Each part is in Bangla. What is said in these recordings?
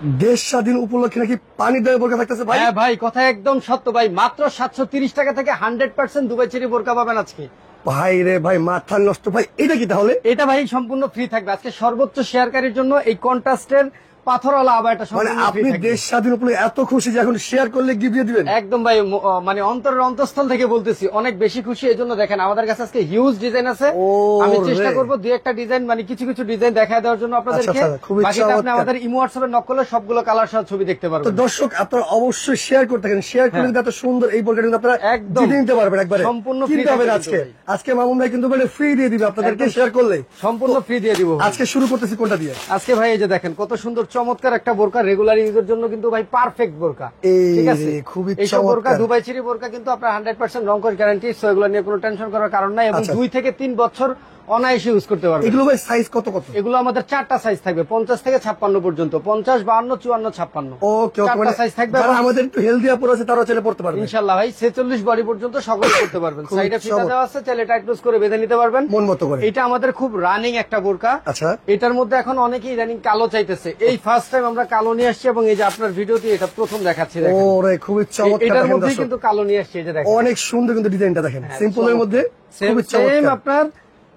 দেশ স্বাধীন উপলক্ষে নাকি পানির দামে বোরকা থাকতেছে ভাই? হ্যাঁ ভাই, কথা একদম সত্য ভাই। মাত্র 730 টাকা থেকে 100% দুবাই চেরি বোরকা পাবেন আজকে। ভাই রে ভাই, মাথা নষ্ট ভাই। এটা কি তাহলে? এটা ভাই সম্পূর্ণ ফ্রি থাকবে আজকে সর্বোচ্চ শেয়ারকারীর জন্য। এই কন্ট্রাস্টের পাথরওয়ালা আবায়াটা মানে সম্পূর্ণ ফ্রি আপনি থাকবে। দেশ স্বাধীন উপলক্ষে এত খুশি যে এখন শেয়ার করলে গিফট দিয়ে দিবেন? একদম ভাই, মানে অন্তরের অন্তঃস্থল থেকে বলতেছি, অনেক বেশি খুশি। এই জন্য দেখেন আমাদের কাছে আজকে হিউজ ডিজাইন আছে। ও আমি চেষ্টা রে। করবো দুই একটা ডিজাইন, মানে কিছু কিছু ডিজাইন দেখায় দেওয়ার জন্য আপনাদেরকে। আচ্ছা, খুবই বাকিটা আপনি চমৎকার। আমাদের ইমো হোয়াটসঅ্যাপে নক করলে সবগুলো কালার সহ ছবি দেখতে তো পারবেন। দর্শক, আপনারা অবশ্যই শেয়ার করতে থাকেন। শেয়ার করলে কিন্তু এত সুন্দর এই বোরকাটা কিন্তু আপনারা একদম জিতে নিতে পারবেন একবারে। সম্পূর্ণ free কিনতে হবে না থাকবে আজকে। কিন্তু ভাই। আজকে মামুন ভাই কিন্তু মানে ফ্রি দিয়ে দিবে আপনাদেরকে একদম শেয়ার করলে। সম্পূর্ণ ফ্রি দিয়ে দিব ভাই। আজকে শুরু করতেছি কোনটা দিয়ে? আজকে ভাই এই যে দেখেন কত সুন্দর চমৎকার একটা বোরকা, রেগুলার ইউজের জন্য কিন্তু ভাই পারফেক্ট বোরকা। এই ঠিক আছে, রে, খুবই এইসব বোরকা চমৎকার। দুবাই চেরি বোরকা কিন্তু আপনার 100% রং কস গ্যারান্টি, সো এগুলো নিয়ে কোনো টেনশন করার কারণ নাই। এবং আচ্ছা। 2 থেকে 3 বছর অনায়াসে ইউজ করতে পারবেন। এগুলো ভাই সাইজ কত কত? এগুলো আমাদের 4টা সাইজ থাকবে, 50 থেকে 56 পর্যন্ত। 50, 52, 54, 56 ওকে ওকে, 4টা সাইজ থাকবে। যারা আমাদের একটু হেলদি আপুর আছে তারাও চাইলে পড়তে পারবে ইনশাআল্লাহ ভাই 46 বডি পর্যন্ত সকলে করতে পারবেন। খুবই সাইডে ফিতা চমৎকার। দেওয়া আছে, চাইলে টাইট ক্লোজ করে বেঁধে নিতে পারবেন মন মতো করে। এটা আমাদের খুব রানিং একটা বোরকা। আচ্ছা। এটার মধ্যে এখন অনেকেই রানিং কালো চাইতেছে। এই ফার্স্ট টাইম আমরা কালো নিয়ে আসছি এবং এই যে আপনার ভিডিওতে এটা প্রথম দেখাচ্ছি। দেখেন ওরে খুবই চমৎকার। এটার দেখেন মধ্যে দর্শক, কিন্তু কালো নিয়ে আসছি, এই যে দেখেন অনেক সুন্দর কিন্তু ডিজাইনটা দেখেন। সিম্পলের মধ্যে সেম খুবই সেম চমৎকার।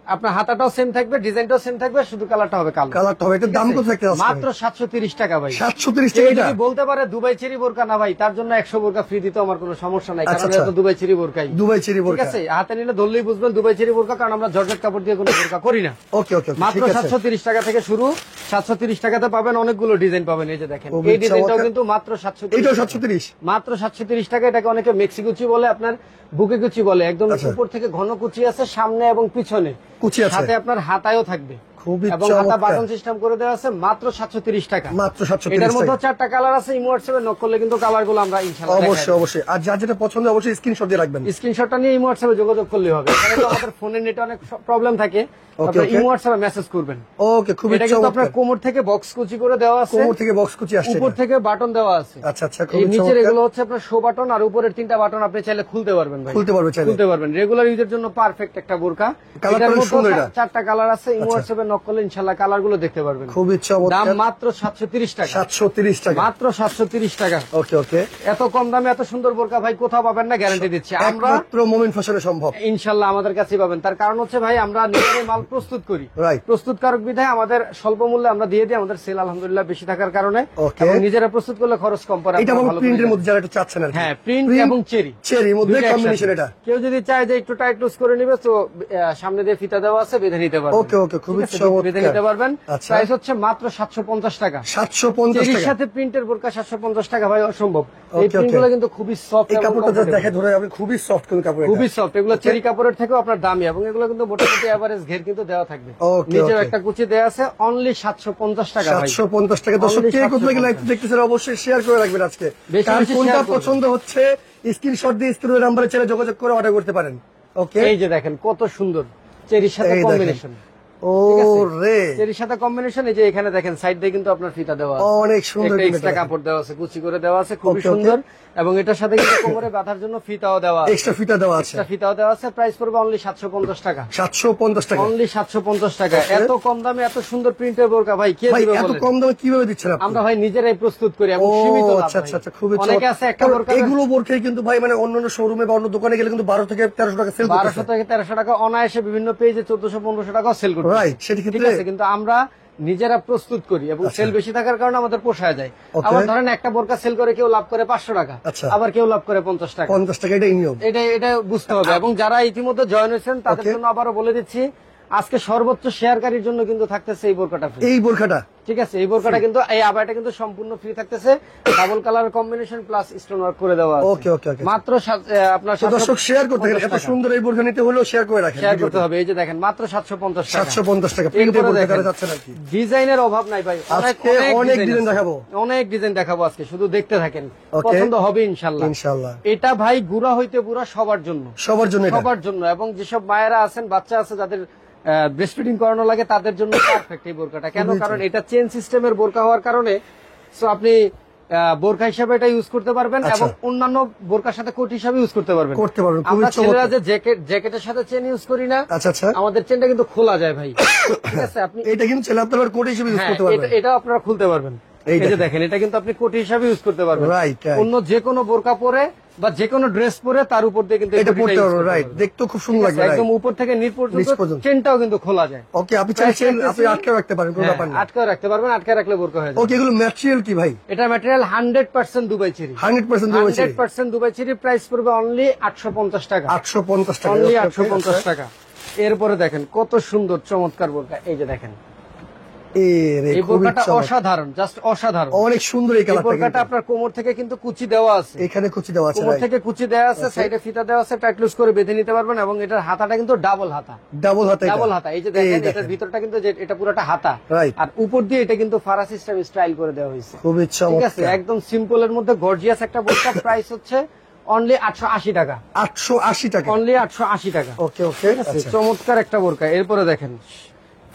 আপনার হাতাটাও সেম থাকবে, ডিজাইনটাও সেম থাকবে, শুধু কালারটা হবে কালো। কালারটা হবে। এটার দাম কত থাকতে আছে? মাত্র 730 টাকা ভাই। 730 কেউ টাকা এটা? যদি বলতে পারে দুবাই চেরি বোরকা না ভাই, তার জন্য 100 বোরকা ফ্রি দিতে আমার কোনো সমস্যা নাই, আচ্ছা, কারণ আচ্ছা। এটা তো দুবাই চেরি বোরকাই। দুবাই চেরি ঠিক বোরকা। আছে, হাতে নিলে ধরলেই বুঝবেন দুবাই চেরি বোরকা, কারণ আমরা জর্জেট কাপড় দিয়ে কোনো বোরকা করি না। ওকে ওকে ওকে, মাত্র ঠিক আছে। 730 টাকা থেকে শুরু। 730 টাকাতে পাবেন অনেকগুলো ডিজাইন পাবেন। এই যে দেখেন খুবই এই ডিজাইনটাও চমৎকার। কিন্তু মাত্র 730। এটাও 730? মাত্র 730 টাকা। এটাকে অনেকে মেক্সি কুচি বলে, আপনার বুকে কুচি বলে। একদম আচ্ছা। উপর থেকে ঘন কুচি আছে সামনে এবং পিছনে, কুচি আছে। সাথে আপনার হাতায়ও থাকবে খুবই এবং হাতা চমৎকার। বাটন সিস্টেম করে দেওয়া আছে। মাত্র 730 টাকা। মাত্র 730 এটার মধ্যে টাকা। 4টা কালার আছে। ইমো হোয়াটসঅ্যাপে নক করলে কিন্তু কালার গুলো আমরা ইনশাআল্লাহ অবশ্যই অবশ্যই। আর যার যেটা পছন্দ অবশ্যই স্ক্রিনশট দিয়ে রাখবেন। স্ক্রিনশটটা নিয়ে ইমো হোয়াটসঅ্যাপে যোগাযোগ করলে হবে। এখানে তো আমাদের ফোনের নেটে অনেক প্রবলেম থাকে, আপনারা ওকে। ইমো হোয়াটসঅ্যাপে মেসেজ করবেন। ওকে, খুবই এটা কিন্তু আপনার চমৎকার। কোমর থেকে বক্স কুচি করে দেওয়া আছে, কোমর থেকে বক্স কুচি আসছে উপর এটা। থেকে বাটন দেওয়া আছে। আচ্ছা আচ্ছা, এই খুবই নিচের চমৎকার। এগুলো হচ্ছে আপনার শো বাটন, আর উপরের 3টা বাটন আপনি চাইলে খুলতে পারবেন ভাই। খুলতে পারবে চাইলে। খুলতে পারবেন। রেগুলার ইউজের জন্য পারফেক্ট একটা বোরকা। কালারটা এটার অনেক মধ্যে সুন্দর এটা। 4টা কালার আছে। ইমো হোয়াটসঅ্যাপে নক করলে ইনশাআল্লাহ কালার গুলো দেখতে পারবেন। খুবই দাম চমৎকার। মাত্র 730 টাকা। 730 টাকা। মাত্র 730 টাকা। ওকে ওকে। এত কম দামে এত সুন্দর বোরকা ভাই কোথাও পাবেন না, গ্যারান্টি দিচ্ছি আমরা। একমাত্র মোমিন ফ্যাশনে সম্ভব। ইনশাল্লাহ আমাদের কাছেই পাবেন। তার কারণ হচ্ছে ভাই আমরা নিজেরাই মাল প্রস্তুত করি। Right. প্রস্তুতকারক বিধায় আমাদের স্বল্প মূল্যে আমরা দিয়ে দিই। আমাদের সেল আলহামদুলিল্লাহ বেশি থাকার কারণে, Okay. এবং নিজেরা প্রস্তুত করলে খরচ কম পড়ে। এটা আপনারা মানে ভালো করে প্রিন্টের জানেন। মধ্যে যারা একটু চাচ্ছেন আর কি। হ্যাঁ, প্রিন্ট এবং চেরি। চেরির মধ্যে দুইটা কম্বিনেশন একসাথে। এটা। কেউ যদি চায় যে একটু টাইট লুজ করে নিবে, তো সামনে দিয়ে ফিতা দেওয়া আছে, বেঁধে নিতে পারবেন। Okay, okay, খুবই ঠিক আছে, চমৎকার। বেঁধে নিতে পারবেন। আচ্ছা। প্রাইস হচ্ছে মাত্র 750 টাকা। 750 চেরির টাকা। সাথে প্রিন্টের বোরকা 750 টাকা ভাই অসম্ভব। এই Okay, প্রিন্টগুলো okay. কিন্তু খুবই সফট এই এবং কাপড়টা just comfortable। দেখে ধরে আপনি খুবই সফট কোন কাপড় এটা। খুবই সফট। এগুলো চেরি কাপড়ের থেকেও আপনার দামি, এবং এগুলো কিন্তু মোটামুটি এভারেজ ঘের কিন্তু দেওয়া থাকবে। Okay, নিচেও okay. একটা কুচি দেওয়া আছে। অনলি 750 টাকা ভাই। 750 টাকা। দর্শক, Only কে কোথায় 750 লাইভ দেখতেছেন অবশ্যই শেয়ার করে রাখবেন আজকে। বেশি কার বেশি কোনটা share করবেন। পছন্দ হচ্ছে স্ক্রিনশট দিয়ে স্ক্রিনের নাম্বারে চলে যোগাযোগ করে অর্ডার করতে পারেন। ওকে। এই যে দেখেন কত সুন্দর চেরির সাথে এই দেখেন। কম্বিনেশন। ও রে, চেরির সাথে কম্বিনেশন। এই যে এখানে দেখেন সাইড দিয়ে কিন্তু আপনার ফিতা দেওয়া আছে। অনেক সুন্দর একটা কিন্তু এক্সট্রা এটা। কাপড় দেওয়া আছে, কুচি করে দেওয়া আছে, খুবই Okay, okay. সুন্দর। এবং এটার সাথে কিন্তু কোমরে বাঁধার জন্য ফিতাও দেওয়া আছে। এক্সট্রা ফিতা দেওয়া আছে। এক্সট্রা ফিতাও দেওয়া আছে। প্রাইস পড়বে অনলি 750 টাকা। 750 টাকা। অনলি 750 টাকা। Okay. এত কম দামে এত সুন্দর প্রিন্টের বোরকা ভাই কে ভাই দিবে এত বলেন? কম দামে কিভাবে দিচ্ছেন আপনি? আমরা ভাই নিজেরাই প্রস্তুত করি এবং ও সীমিত লাভ আচ্ছা ভাই। আচ্ছা আচ্ছা, খুবই অনেকে চমৎকার। আছে একটা কারণ বোরকা এগুলো বোরকাই কিন্তু ভাই মানে অন্যান্য শোরুমে বা অন্য দোকানে গেলে কিন্তু 12 থেকে 1300 টাকা সেল 1200 করতেছে। থেকে 1300 টাকা অনায়াসে বিভিন্ন পেজে 1400-1500 টাকাও সেল করতে। Right, সেটি ঠিক ক্ষেত্রে- আছে, কিন্তু আমরা নিজেরা প্রস্তুত করি এবং আচ্ছা। সেল বেশি থাকার কারণে আমাদের পোষায় যায়। Okay. আবার ধরেন একটা বোরকা সেল করে কেউ লাভ করে 500 টাকা, আচ্ছা। আবার কেউ লাভ করে 50 টাকা। 50 টাকা, এটাই নিয়ম। এটা বুঝতে হবে। এবং যারা ইতিমধ্যে জয়েন হয়েছেন তাদের Okay. জন্য আবারও বলে দিচ্ছি, আজকে সর্বোচ্চ শেয়ারকারীর জন্য কিন্তু থাকতেছে এই বোরকাটা free। এই বোরকাটা ঠিক আছে, এই বোরকাটা কিন্তু এই আবায়াটা কিন্তু সম্পূর্ণ ফ্রি থাকতেছে। Double colour combination plus stone work করে দেওয়া আছে। ওকে ওকে ওকে। মাত্র আপনার তো দর্শক শেয়ার করতে গেলে এত 750 সুন্দর এই বোরকা নিতে হলেও শেয়ার করে রাখেন। শেয়ার করতে হবে। এই যে দেখেন মাত্র 750 টাকা। 750 টাকা প্রিন্টের এরপরে বোরকা দেখেন, যারা যাচ্ছেন আর কি। ডিজাইনের অভাব নাই ভাই। আজকে অনেক ডিজাইন আছে। দেখাবো। অনেক ডিজাইন দেখাবো আজকে, শুধু দেখতে থাকেন। Okay. পছন্দ হবে ইনশাআল্লাহ। ইনশাআল্লাহ। এটা ভাই গুড়া হইতে পুরা সবার জন্য, সবার জন্য এটা। সবার জন্য। এবং যেসব মায়েরা আছেন, বাচ্চা আছে যাদের ব্রেস্ট ফিডিং করানো লাগে, তাদের জন্য পারফেক্ট এই বোরকাটা। কেন? খুবই কারণ এটা চেন সিস্টেমের বোরকা হওয়ার কারণে সো আপনি বোরকা হিসাবে এটা ইউজ করতে পারবেন আচ্ছা। এবং অন্যান্য বোরকার সাথে কোট হিসাবে ইউজ করতে পারবেন। করতে পারবেন, খুবই আমরা ছেলেরা চমৎকার। যে জ্যাকেটের সাথে চেন ইউজ করি না, আচ্ছা আচ্ছা। আমাদের চেনটা কিন্তু খোলা যায় ভাই। ঠিক আছে, আপনি এটা কিন্তু ছেলে আপনার কোড হিসেবে ইউজ হ্যাঁ, করতে পারবেন। এটা আপনারা খুলতে পারবেন। এই এই যে দেখেন। দেখেন এটা কিন্তু আপনি কোটি হিসাবে ইউজ করতে পারবেন। Right, right. অন্য যে কোনো বোরকা পরে বা যে কোনো ড্রেস পরে তার উপর দিয়ে কিন্তু এই এটা কোটিটা পড়তে use পারবো, করতে রাইট, পারবেন। দেখতেও খুব সুন্দর ঠিক লাগবে, আছে, right? একদম উপর থেকে নিচ নিচ পর্যন্ত পর্যন্ত। চেনটাও কিন্তু খোলা যায়। ওকে, আপনি চাইছেন আপনি আটকে রাখতে পারেন, কোনো হ্যাঁ, ব্যাপার না। আটকাও রাখতে পারবেন, আটকে রাখলে বোরকা হয়ে যাবে। ওকে, এগুলো ম্যাটেরিয়াল কি ভাই? এটা material 100% Dubai cherry. 100% Dubai cherry. 100% Dubai cherry, price পড়বে অনলি 850 টাকা। 850 টাকা, অনলি okay, okay, 850 আচ্ছা। টাকা। এরপরে দেখেন কত সুন্দর চমৎকার বোরকা, এই যে দেখেন রে, এই খুবই বোরকাটা চমৎকার। অসাধারণ, জাস্ট অসাধারণ। অনেক সুন্দর এই এই কালারটা বোরকাটা কিন্তু। আপনার কোমর থেকে কিন্তু কুচি দেওয়া আছে, এখানে কুচি দেওয়া আছে, কোমর রাইট। থেকে কুচি দেওয়া আছে, সাইডে ফিতা দেওয়া আছে, টাইট লুজ করে বেঁধে নিতে পারবেন। এবং এটার হাতাটা কিন্তু ডাবল হাতা, ডাবল হাতে এটা। ডাবল হাতা। এই যে দেখেন এটার ভিতরটা কিন্তু এটা পুরোটা হাতা, Right. আর উপর দিয়ে এটা কিন্তু ফারা সিস্টেম স্টাইল করে দেওয়া হয়েছে। খুবই ঠিক আছে, চমৎকার। একদম সিম্পলের মধ্যে গর্জিয়াস একটা বোরকা। প্রাইস হচ্ছে অনলি 880 টাকা, 880 টাকা। অনলি 880 টাকা। ওকে ওকে, ঠিক আছে, আচ্ছা। চমৎকার একটা বোরকা। এরপরে দেখেন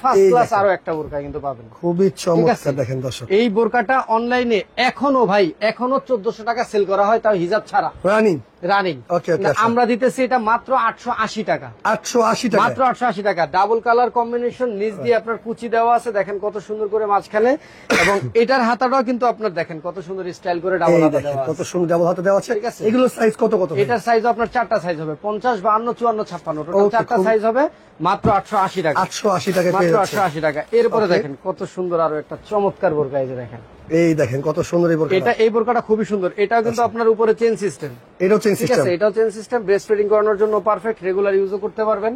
ফার্স্ট এই ক্লাস দেখেন। আরো একটা বোরকা কিন্তু পাবেন। খুবই ঠিক আছে, চমৎকার, দেখেন দর্শক। এই বোরকাটা অনলাইনে এখনো ভাই, এখনো 1400 টাকা সেল করা হয়, তাও হিজাব ছাড়া, রানিং রানিং। Okay, okay, আচ্ছা। আমরা দিতেছি এটা মাত্র 880 টাকা, 880 টাকা। মাত্র 880 টাকা। ডাবল কালার কম্বিনেশন, নিচ দিয়ে আপনার কুচি দেওয়া আছে, দেখেন কত সুন্দর করে মাঝখানে। এবং এটার হাতাটাও কিন্তু আপনার দেখেন কত সুন্দর স্টাইল করে ডাবল এই হাতা দেখেন দেওয়া কত আছে। সুন্দর ডাবল হাতে দেওয়া আছে। ঠিক আছে। এগুলোর সাইজ কত কত ভাই? এটার সাইজ আপনার চারটা সাইজ হবে, 50, 52, 54, 56, টোটাল Okay, চারটা খুব- সাইজ হবে, মাত্র 880 টাকা, 880 টাকা পেয়ে মাত্র যাচ্ছে। 880 টাকা। এরপরে Okay. দেখেন কত সুন্দর আরো একটা চমৎকার বোরকা, এই যে দেখেন এই দেখেন কত সুন্দর এই বোরকা। এটা, এই বোরকাটা খুবই সুন্দর। এটাও কিন্তু আপনার উপরে চেন সিস্টেম। এটাও চেঞ্জ ঠিক সিস্টেম। আছে, এটাও চেন সিস্টেম, ব্রেস্ট ফিডিং করানোর জন্য পারফেক্ট, রেগুলার ইউজও করতে পারবেন।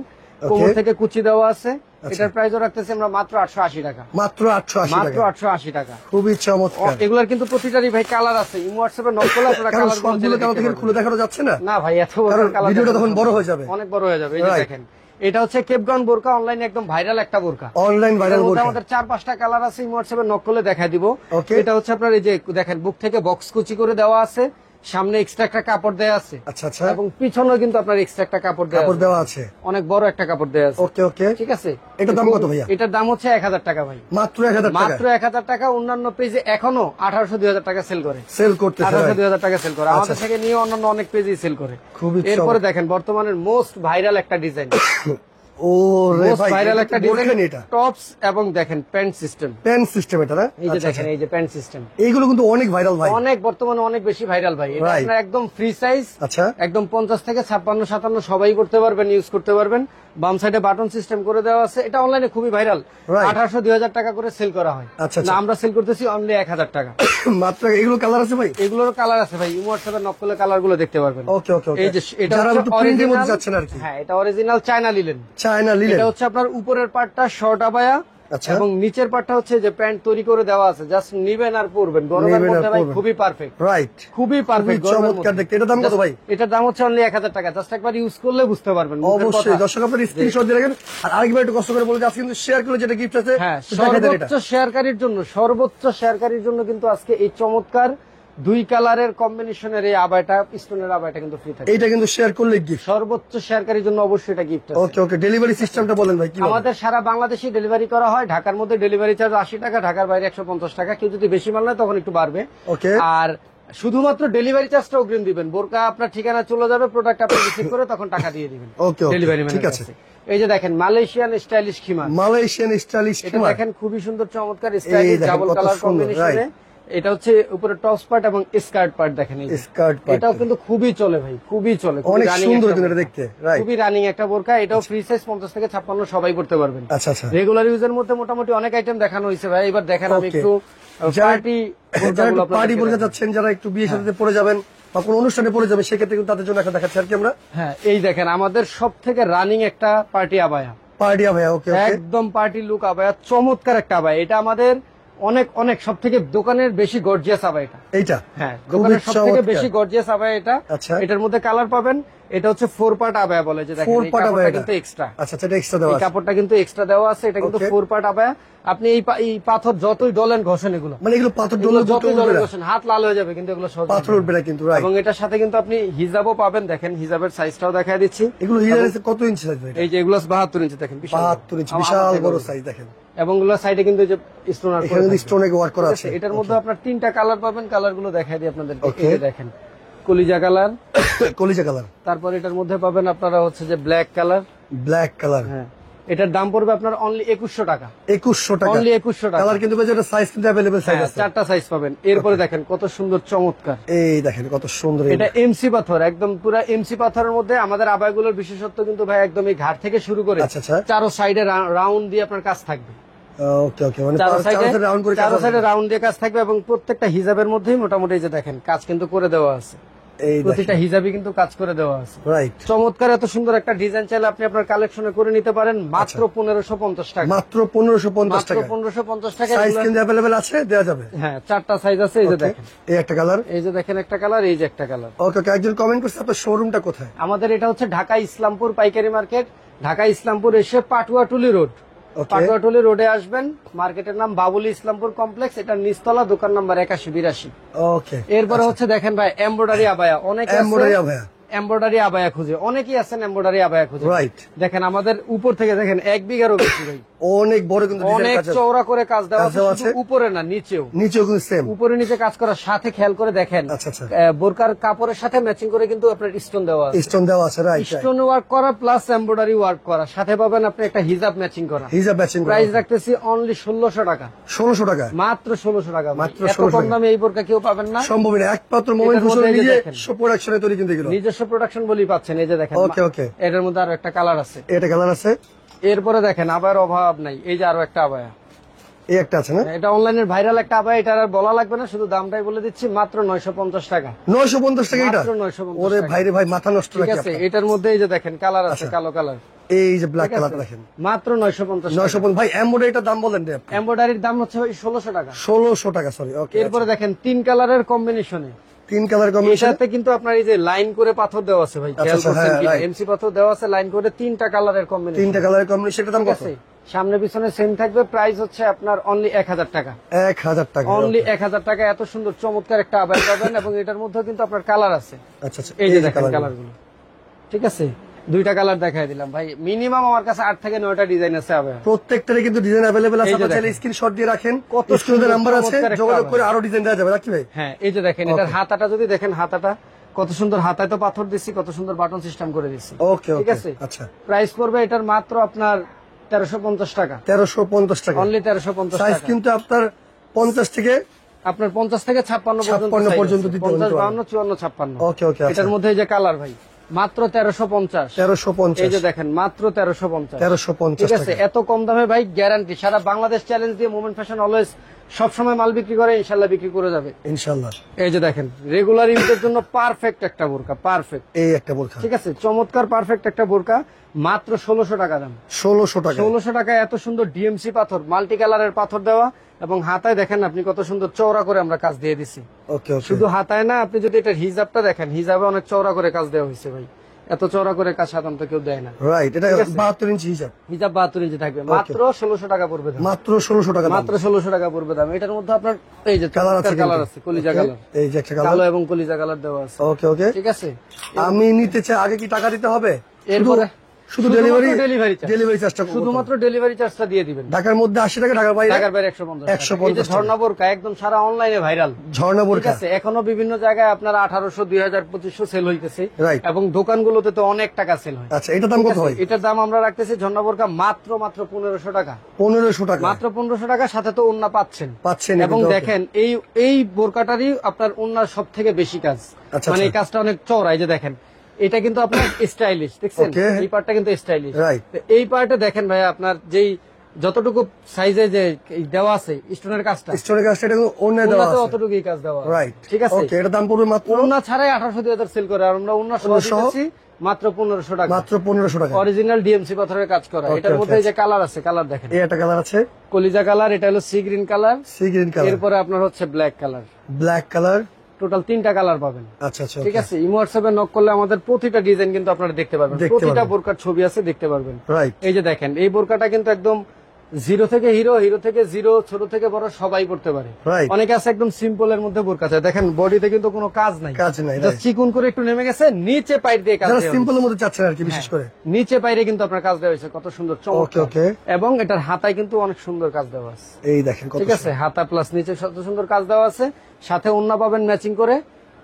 কোমর থেকে কুচি দেওয়া আছে। এটার প্রাইসও রাখতেছি আমরা মাত্র 880 টাকা, মাত্র 880 মাত্র টাকা। 880 টাকা। খুবই চমৎকার। এগুলার কিন্তু প্রতিটারই ভাই কালার আছে, ইমো হোয়াটসঅ্যাপে নক করলে আপনারা কারণ কালার সবগুলো কালার থেকে খুলে দেখানো যাচ্ছে না। না ভাই, এত বড় কারণ কালার ভিডিওটা তখন বড় হয়ে যাবে। অনেক বড় হয়ে যাবে। এই যে Right. দেখেন এটা হচ্ছে কেপগাউন বোরকা, অনলাইনে একদম ভাইরাল একটা বোরকা। অনলাইন ভাইরাল এটার মধ্যে বোরকা। আমাদের 4-5টা কালার আছে, ইমো হোয়াটসঅ্যাপে নক করলে দেখায় দিব। Okay. এটা হচ্ছে আপনার এই যে দেখেন বুক থেকে বক্স কুচি করে দেওয়া আছে, সামনে এক্সট্রা একটা কাপড় দেওয়া আছে, আচ্ছা আচ্ছা, এবং পিছনেও কিন্তু আপনার এক্সট্রা একটা কাপড় দেওয়া কাপড় আছে, দেওয়া আছে। অনেক বড় একটা কাপড় দেওয়া আছে। ওকে ওকে, ঠিক আছে, এটার দাম কত ভাইয়া? এটার দাম হচ্ছে 1000 টাকা ভাই, মাত্র 1000 টাকা মাত্র 1000 টাকা। অন্যান্য পেজে এখনো 1800-2000 টাকা সেল করে, সেল করতেছে। 1800-2000 টাকা সেল করে। আচ্ছা। আমাদের থেকে নিয়ে অন্যান্য অনেক পেজেই সেল করে। খুবই এরপরে দেখেন বর্তমানের মোস্ট ভাইরাল একটা ডিজাইন, ও রে মোস্ট ভাই, ভাইরাল এটা একটা তো বোরকা ডিজাইন, নেই এটা। টপস এবং দেখেন প্যান্ট সিস্টেম। পেন সিস্টেম এটা না? এই যে আচ্ছা, দেখেন আচ্ছা। এই যে প্যান্ট সিস্টেম, এইগুলো কিন্তু অনেক ভাইরাল ভাই। অনেক বর্তমানে অনেক বেশি ভাইরাল ভাই। এটা Right. আপনার একদম ফ্রি সাইজ, আচ্ছা। একদম 50 থেকে 56-57 সবাই করতে পারবেন, ইউজ করতে পারবেন। বাম সাইডে বাটন সিস্টেম করে দেওয়া আছে। এটা অনলাইনে খুবই ভাইরাল, Right. 1800-2000 টাকা করে সেল করা হয়। আচ্ছা, না, আচ্ছা। আমরা সেল করতেছি অনলি 1000 টাকা। মাত্র এগুলো কালার আছে ভাই? এগুলোর কালার আছে ভাই, ইমো হোয়াটসঅ্যাপে নক করলে কালার গুলো দেখতে পারবেন। ওকে ওকে ওকে, এই যে এটা যারা হচ্ছে একটু প্রিন্টের মধ্যে original- যাচ্ছেন আর কি। হ্যাঁ, এটা original China linen. China linen. এটা হচ্ছে আপনার উপরের পার্টটা শর্ট আবায়া, আচ্ছা। এবং নিচের পার্টটা হচ্ছে যে প্যান্ট তৈরি করে দেওয়া আছে, জাস্ট নিবেন আর পরবেন। গরমের নিবেন আর মধ্যে ভাই পরবেন। খুবই পারফেক্ট, রাইট, খুবই পারফেক্ট। খুবই চমৎকার দেখতে। এটার দাম কত ভাই? এটার দাম হচ্ছে অনলি 1000 টাকা। জাস্ট একবার ইউজ করলে বুঝতে পারবেন মুখের অবশ্যই কথা। দর্শক আপনার স্ক্রিনশট দিয়ে রাখেন। আর আরেকবার একটু কষ্ট করে বলে যে আজকে কিন্তু শেয়ার করলে যেটা গিফট আছে হ্যাঁ, একটু দেখাই দেন এটা। সর্বোচ্চ শেয়ারকারীর জন্য, সর্বোচ্চ শেয়ারকারীর জন্য কিন্তু আজকে এই চমৎকার 2 কালারের কম্বিনেশনের এই আবায়টা, স্টোনের আবায়টা কিন্তু ফ্রি থাকে। এইটা কিন্তু শেয়ার করলে গিফট। সর্বোচ্চ শেয়ারকারীর জন্য অবশ্যই এটা গিফট আছে। ওকে ওকে, ডেলিভারি সিস্টেমটা বলেন ভাই কি বলেন? আমাদের সারা বাংলাদেশে ডেলিভারি করা হয়। ঢাকার মধ্যে ডেলিভারি চার্জ 80 টাকা, ঢাকার বাইরে 150 টাকা। কেউ যদি বেশি মাল নেয় তখন একটু বাড়বে। ওকে। আর শুধুমাত্র ডেলিভারি চার্জটা অগ্রিম দিবেন। বোরকা আপনার ঠিকানা চলে যাবে, প্রোডাক্ট আপনি রিসিভ করে তখন টাকা দিয়ে দিবেন ওকে, ওকে, ডেলিভারি ঠিক ম্যানের আছে। কাছে। এই যে দেখেন মালয়েশিয়ান স্টাইলিশ খিমা, মালয়েশিয়ান স্টাইলিশ এটা খিমার। দেখেন খুবই সুন্দর চমৎকার স্টাইলিশ দেখেন ডাবল কত কালার সুন্দর, কম্বিনেশনে। এটা হচ্ছে উপরে টপস পার্ট এবং স্কার্ট পার্ট, দেখেন এই যে। Skirt part. এটাও কিন্তু খুবই চলে ভাই, খুবই চলে, খুবই অনেক running সুন্দর একটা কিন্তু এটা বোরকা। দেখতে, রাইট। খুবই রানিং একটা বোরকা। এটাও ফ্রি সাইজ 50 থেকে 56 সবাই করতে পারবেন। আচ্ছা আচ্ছা, রেগুলার ইউজের মধ্যে মোটামুটি অনেক আইটেম দেখানো হয়েছে ভাই। এবার দেখেন আমি Okay. একটু পার্টি যারা পার্টি পরে যাচ্ছেন, যারা একটু বিয়ে সাথে পরে যাবেন বা কোনো অনুষ্ঠানে পরে যাবেন, সেক্ষেত্রে কিন্তু তাদের জন্য একটা দেখাচ্ছি আর কি আমরা। হ্যাঁ, এই দেখেন আমাদের সব থেকে রানিং একটা পার্টি আবায়া, পার্টিয়া ভাইয়া, ওকে ওকে। একদম পার্টি লুক আবায়া, চমৎকার একটা আবায়া। এটা আমাদের অনেক অনেক সব থেকে দোকানের বেশি গর্জিয়াস আবায়া এটা। এইটা হ্যাঁ, খুবই দোকানের সব থেকে চমৎকার। বেশি গর্জিয়াস আবায়া এটা। আচ্ছা। এটার মধ্যে কালার পাবেন। এটা হচ্ছে 4 পার্ট আবায়া বলে, যে দেখেন 4 এই পার্ট কাপড়টা আবায়া কিন্তু এক্সট্রা। আচ্ছা আচ্ছা, এটা এক্সট্রা দেওয়া এই আছে। কাপড়টা কিন্তু এক্সট্রা দেওয়া আছে। এটা কিন্তু Okay. 4 part abaya. আপনি এই পাথর যতই ডলেন ঘষেন, এগুলো মানে এগুলো পাথর এগুলো ডলে যতই উঠবে ডলেন না, ঘষেন হাত লাল হয়ে যাবে, কিন্তু এগুলো সহজ পাথর উঠবে না কিন্তু, রাইট। এবং এটার সাথে কিন্তু আপনি হিজাবও পাবেন। দেখেন হিজাবের সাইজটাও দেখাই দিচ্ছি। এগুলো হিজার কত ইঞ্চি সাইজ ভাই? এই যে এগুলো 72 ইঞ্চি, দেখেন বিশাল বড়। 72 ইঞ্চি, বিশাল বড় সাইজ দেখেন। এবং এগুলো সাইডে কিন্তু যে স্টোনার এখানে কিন্তু স্টোনে ওয়ার্ক করা আছে। এটার মধ্যে আপনার 3টা কালার পাবেন। কালার গুলো দেখাই দিই আপনাদেরকে। Okay. এই যে দেখেন কলিজা কালার, কলিজা কালার, তারপর এটার মধ্যে পাবেন আপনারা হচ্ছে যে ব্ল্যাক কালার, ব্ল্যাক কালার, হ্যাঁ, এটার দাম পড়বে আপনার অনলি 2100 টাকা। 2100 টাকা অনলি 2100 টাকা। কালার কিন্তু এটা সাইজ কিন্তু अवेलेबल সাইজ আছে, 4টা সাইজ পাবেন। এরপরে দেখেন কত সুন্দর চমৎকার, এই দেখেন কত সুন্দর। এটা এমসি পাথর, একদম পুরো এমসি পাথরের মধ্যে আমাদের আবায়াগুলোর বিশেষত্ব কিন্তু ভাই একদম এই ঘাট থেকে শুরু করে আচ্ছা, আচ্ছা। চারো সাইডে রাউন্ড দিয়ে আপনার কাজ থাকবে। ওকে ওকে, মানে চারো চারো সাইডে রাউন্ড করে কাজ সাইডে রাউন্ড দিয়ে কাজ থাকবে এবং প্রত্যেকটা হিজাবের মধ্যেই মোটামুটি এই যে দেখেন কাজ কিন্তু করে দেওয়া আছে। এই প্রতিটা হিজাবই কিন্তু কাজ করে দেওয়া আছে। রাইট, চমৎকার এত সুন্দর একটা ডিজাইন চাইলে আপনি আপনার কালেকশনে করে নিতে পারেন মাত্র 1550 টাকা। মাত্র 1550 মাত্র টাকা 1550 টাকা। সাইজ কিন্তু अवेलेबल আছে, দেওয়া যাবে। হ্যাঁ, 4টা সাইজ আছে। এই যে দেখেন, এই একটা কালার, এই যে দেখেন একটা কালার, এই যে একটা কালার। ওকে ওকে। একজন কমেন্ট করছে আপনার শোরুমটা কোথায়? আমাদের এটা হচ্ছে ঢাকা ইসলামপুর পাইকারি মার্কেট, ঢাকা ইসলামপুর এসে পাটুয়াটুলি রোড, ওকে। পাটুয়াটুলি রোডে আসবেন। মার্কেটের নাম বাবুলি ইসলামপুর কমপ্লেক্স, এটা নিচতলা, দোকান নাম্বার 8182। ওকে, এরপরে হচ্ছে দেখেন ভাই এমব্রয়ডারি আবায়া, অনেকে এমব্রয়ডারি আবায়া, এমব্রয়ডারি আবায়া খুঁজে, অনেকেই আছেন এমব্রয়ডারি আবায়া খুঁজে। রাইট। দেখেন আমাদের উপর থেকে দেখেন 1 বিঘারও বেশি ভাই, অনেক বড় কিন্তু ডিজাইন অনেক কাজ আছে, চওড়া করে কাজ দেওয়া কাজ দেওয়া আছে, শুধু আছে। উপরে না নিচেও, নিচেও কিন্তু সেম। উপরে নিচে কাজ করার সাথে খেয়াল করে দেখেন আচ্ছা আচ্ছা, বোরকার কাপড়ের সাথে ম্যাচিং করে কিন্তু আপনার স্টোন দেওয়া আছে। স্টোন দেওয়া আছে, রাইট। স্টোন ওয়ার্ক করা প্লাস এমব্রয়ডারি ওয়ার্ক করা, সাথে পাবেন আপনি একটা হিজাব ম্যাচিং করা। হিজাব ম্যাচিং প্রাইস রাখতেছি অনলি 1600 টাকা। 1600 টাকা, মাত্র 1600 টাকা। মাত্র এত 1600 কম দামে এই বোরকা কেউ পাবেন না, সম্ভব না। একমাত্র মোমেন্ট এটার হোসেন মধ্যে এই যে নিজে দেখেন। প্রোডাকশনে তৈরি কিন্তু এগুলো। নিজস্ব প্রোডাকশন বলেই পাচ্ছেন। এই যে দেখেন, ওকে ওকে, এটার মধ্যে আরো একটা কালার আছে। এটা কালার আছে। এরপরে দেখেন আবার অভাব নাই, এই যে আরো একটা আবায়া, এই একটা আছে না, এটা অনলাইনের ভাইরাল একটা আবায়া, এটা আর বলা লাগবে না, শুধু দামটাই বলে দিচ্ছি, মাত্র 950 টাকা। 950 টাকা এটা। মাত্র 950 ওরে টাকা। ভাই রে ভাই, মাথা নষ্ট ঠিক নাকি আছে, আপনার? এটার মধ্যে এই যে দেখেন কালার আছে, কালো কালার, এই যে ব্ল্যাক কালার দেখেন, মাত্র 950 টাকা। 950। ভাই এমব্রয়ডারিটার দাম বলেন রে আপনি। এমব্রয়ডারির দাম হচ্ছে ভাই 1600 টাকা। 1600 টাকা, সরি। ওকে, এরপরে দেখেন 3 কালারের কম্বিনেশনে, 3 কালার কম্বিনেশন। এটাতে কিন্তু আপনার এই যে লাইন করে পাথর দেওয়া আছে ভাই, খেয়াল আচ্ছা, করছেন হ্যাঁ, কিনা? right. এমসি পাথর দেওয়া আছে লাইন করে, 3টা কালারের কম্বিনেশন। 3টা কালারের কম্বিনেশন, এটার দাম ঠিক কত? আছে, সামনে পিছনে সেম থাকবে। প্রাইস হচ্ছে আপনার অনলি 1000 টাকা। 1000 টাকা, অনলি 1000 টাকা। এত সুন্দর চমৎকার একটা আবায়া পাবেন এবং এটার মধ্যে কিন্তু আপনার কালার আছে। আচ্ছা আচ্ছা, এই যে দেখেন কালার কালার গুলো, ঠিক আছে, 2টা কালার দেখাই দিলাম ভাই। মিনিমাম আমার কাছে 8 থেকে 9টা ডিজাইন আছে আবায়া। প্রত্যেকটারই কিন্তু ডিজাইন अवेलेबल আছে। এই যে আপনারা চাইলে দেখেন। স্ক্রিনশট দিয়ে রাখেন, কত স্ক্রিনে সুন্দর নাম্বার আছে, চমৎকার একটা যোগাযোগ করে আবায়া। আরো ডিজাইন দেওয়া যাবে, নাকি ভাই? হ্যাঁ, এই যে দেখেন এটার হাতাটা যদি দেখেন, হাতাটা কত সুন্দর, হাতায় তো পাথর দিচ্ছি, কত সুন্দর বাটন সিস্টেম করে দিচ্ছি। ওকে ঠিক ওকে, আছে, আচ্ছা। প্রাইস পড়বে এটার মাত্র আপনার 1350 টাকা। 1350 টাকা, অনলি 1350 সাইজ টাকা। কিন্তু আপনার 50 থেকে আপনার 50 থেকে 56 56 পর্যন্ত দিতে 50, পারবেন। 52, 54, 56। ওকে ওকে, আচ্ছা। এটার মধ্যে এই যে কালার ভাই, মাত্র 1350। 1350, এই যে দেখেন মাত্র 1350। 1350 ঠিক আছে, টাকা। এত কম দামে ভাই গ্যারান্টি। সারা বাংলাদেশ চ্যালেঞ্জ দিয়ে মোমেন্ট ফ্যাশন অলওয়েজ সবসময় মাল বিক্রি করে, ইনশাল্লাহ বিক্রি করে যাবে ইনশাআল্লাহ। এই যে দেখেন রেগুলার ইউজের জন্য পারফেক্ট একটা বোরকা, পারফেক্ট। এই একটা বোরখা, ঠিক আছে, চমৎকার পারফেক্ট একটা বোরকা, মাত্র 1600 টাকা দাম। 1600 টাকা। 1600 টাকায় এত সুন্দর ডিএমসি পাথর, মাল্টি কালারের পাথর দেওয়া, এবং হাতায় দেখেন আপনি কত সুন্দর চওড়া করে আমরা কাজ দিয়ে দিছি। ওকে ওকে, শুধু হাতায় না, আপনি যদি এটার হিজাবটা দেখেন, হিজাবে অনেক চওড়া করে কাজ দেওয়া হয়েছে ভাই। এত চওড়া করে কাজ সাধারণত কেউ দেয় না। রাইট। এটা ঠিক আছে। 72 ইঞ্চি হিসাব, হিজাব 72 ইঞ্চি থাকবে, মাত্র 1600 টাকা পড়বে দাম। মাত্র 1600 টাকা দাম। মাত্র 1600 টাকা পড়বে দাম। এটার মধ্যে আপনার এই যে কালার আছে, কালার আছে, কলিজা কালার, এই যে একটা কালার, কালো এবং কলিজা কালার দেওয়া আছে। ওকে ওকে। ঠিক আছে, আমি নিতে চাই, আগে কি টাকা দিতে হবে? এরপরে শুধু ডেলিভারি, ডেলিভারি ডেলিভারি চার্জটা শুধুমাত্র ডেলিভারি চার্জটা দিয়ে দিবেন। ঢাকার মধ্যে 80 টাকা, ঢাকার বাইরে ঢাকার বাইরে 150 টাকা। 150 এই যে ঝর্ণা বোরকা একদম সারা অনলাইনে ভাইরাল, ঝর্ণা ঠিক বোরখা। আছে, এখনো বিভিন্ন জায়গায় আপনার 1800, 2000, 2500 সেল হইতেছে, Right. এবং দোকানগুলোতে তো অনেক টাকা সেল হয়। আচ্ছা, এটা দাম কত হয়? এটার দাম আমরা রাখতেছি ঝর্ণা বোরকা মাত্র 1500 টাকা। 1500 টাকা মাত্র 1500 টাকা, সাথে তো ওন্না পাচ্ছেন। পাচ্ছেন। এবং কিন্তু, দেখেন এই বোরকাটারই আপনার ওন্নার সব থেকে বেশি কাজ, আচ্ছা, মানে এই আচ্ছা। কাজটা অনেক চওড়া। এই যে দেখেন এটা কিন্তু আপনার স্টাইলিশ, দেখছেন Okay. এই পার্টটা কিন্তু স্টাইলিশ। Right. এই পার্টে দেখেন ভাই আপনার যেই যতটুকু সাইজে যে দেওয়া আছে স্টোনের কাজটা, স্টোরের কাজটা এটা অন্য দেওয়া ওন্নাতে আছে, অতটুকুই কাজ দেওয়া আছে। রাইট। ঠিক আছে, ওকে, এটা দাম পড়বে মাত্র, ওন্না ছাড়াই 1800-2000 সেল করে, আর আমরা ওন্না সহ সহ দিতেছি মাত্র 1500 টাকা। মাত্র 1500 টাকা। অরিজিনাল ডিএমসি পাথরের কাজ করা। Okay, এটার মধ্যে okay, এই যে কালার আছে, কালার দেখেন, এই একটা কালার আছে, কলিজা কালার, এটা হলো sea green colour, sea green colour, এরপরে আপনার হচ্ছে black colour, black colour. Total 3টা কালার পাবেন। আচ্ছা আচ্ছা, ঠিক আছে, ইমো হোয়াটসঅ্যাপে নক করলে আমাদের প্রতিটা ডিজাইন কিন্তু আপনারা দেখতে পারবেন, দেখতে প্রতিটা পারবেন। বোরকার ছবি আছে, দেখতে পারবেন। রাইট। এই যে দেখেন এই বোরকাটা কিন্তু একদম জিরো থেকে হিরো, হিরো থেকে জিরো, ছোট থেকে বড় সবাই পড়তে পারে। Right. অনেকে আছে একদম সিম্পল এর মধ্যে বোরকা চায়, দেখেন বডিতে কিন্তু কোনো কাজ নাই, কাজ নাই, Just right. চিকুন করে একটু নেমে গেছে, নিচে পাইর দিয়ে কাজ যারা দেওয়া সিম্পলের মধ্যে চাচ্ছেন আর কি, বিশেষ করে হয়েছে। নিচে পাইরে কিন্তু আপনার কাজ দেওয়া হয়েছে, কত সুন্দর ওকে চমৎকার। ওকে। এবং এটার হাতায় কিন্তু অনেক সুন্দর কাজ দেওয়া আছে। এই দেখেন কত ঠিক আছে, হাতা প্লাস নিচে কত সুন্দর কাজ দেওয়া আছে, সাথে ওন্না পাবেন ম্যাচিং করে,